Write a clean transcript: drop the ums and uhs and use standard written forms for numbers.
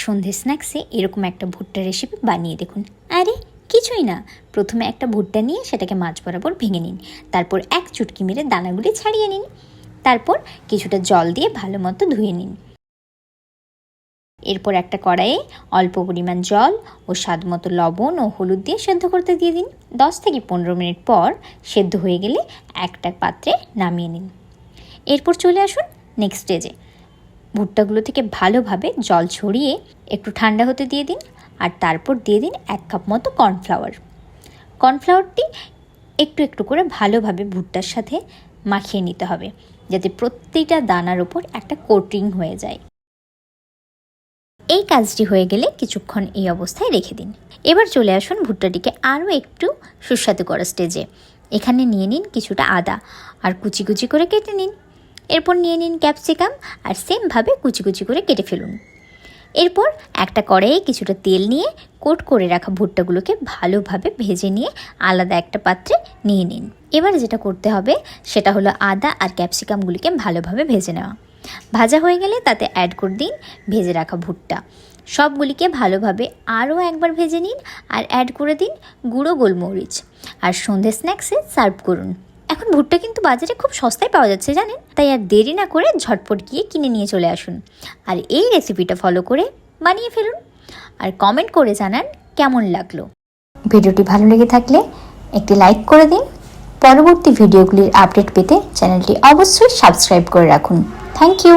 সন্ধে স্ন্যাক্সে এরকম একটা ভুট্টা রেসিপি বানিয়ে দেখুন। আরে কিছুই না, প্রথমে একটা ভুট্টা নিয়ে সেটাকে মাঝ বরাবর ভেঙে নিন, তারপর এক চুটকি মেরে দানাগুলি ছাড়িয়ে নিন, তারপর কিছুটা জল দিয়ে ভালো মতো ধুয়ে নিন। এরপর একটা কড়াইয়ে অল্প পরিমাণ জল ও স্বাদ মতো লবণ ও হলুদ দিয়ে সেদ্ধ করতে দিয়ে দিন। 10 থেকে 15 মিনিট পর সেদ্ধ হয়ে গেলে একটা পাত্রে নামিয়ে নিন। এরপর চলে আসুন নেক্সট স্টেজে। ভুট্টাগুলো থেকে ভালোভাবে জল ছড়িয়ে একটু ঠান্ডা হতে দিয়ে দিন, আর তারপর দিয়ে দিন 1 কাপ মতো কর্নফ্লাওয়ারটি একটু একটু করে ভালোভাবে ভুট্টার সাথে মাখিয়ে নিতে হবে, যাতে প্রত্যেকটা দানার উপর একটা কোটিং হয়ে যায়। এই কাজটি হয়ে গেলে কিছুক্ষণ এই অবস্থায় রেখে দিন। এবার চলে আসুন ভুট্টাটিকে আরও একটু সুস্বাদু করার স্টেজে। এখানে নিয়ে নিন কিছুটা আদা আর কুচি কুচি করে কেটে নিন। এরপর নিয়ে নিন ক্যাপসিকাম আর সেমভাবে কুচি কুচি করে কেটে ফেলুন। এরপর একটা কড়াইয়ে কিছুটা তেল নিয়ে কোট করে রাখা ভুট্টাগুলোকে ভালোভাবে ভেজে নিয়ে আলাদা একটা পাত্রে নিয়ে নিন। এবার যেটা করতে হবে সেটা হলো আদা আর ক্যাপসিকামগুলিকে ভালোভাবে ভেজে নেওয়া। ভাজা হয়ে গেলে তাতে অ্যাড করে দিন ভেজে রাখা ভুট্টা। সবগুলিকে ভালোভাবে আরও একবার ভেজে নিন আর অ্যাড করে দিন গুঁড়ো গোলমরিচ, আর সন্ধ্যে স্ন্যাক্সে সার্ভ করুন। এখন ভুট্টা কিন্তু বাজারে খুব সস্তায় পাওয়া যাচ্ছে জানেন, তাই আর দেরি না করে ঝটপট গিয়ে কিনে নিয়ে চলে আসুন আর এই রেসিপিটা ফলো করে বানিয়ে ফেলুন, আর কমেন্ট করে জানান কেমন লাগলো। ভিডিওটি ভালো লেগে থাকলে একটি লাইক করে দিন। পরবর্তী ভিডিওগুলির আপডেট পেতে চ্যানেলটি অবশ্যই সাবস্ক্রাইব করে রাখুন। Thank you.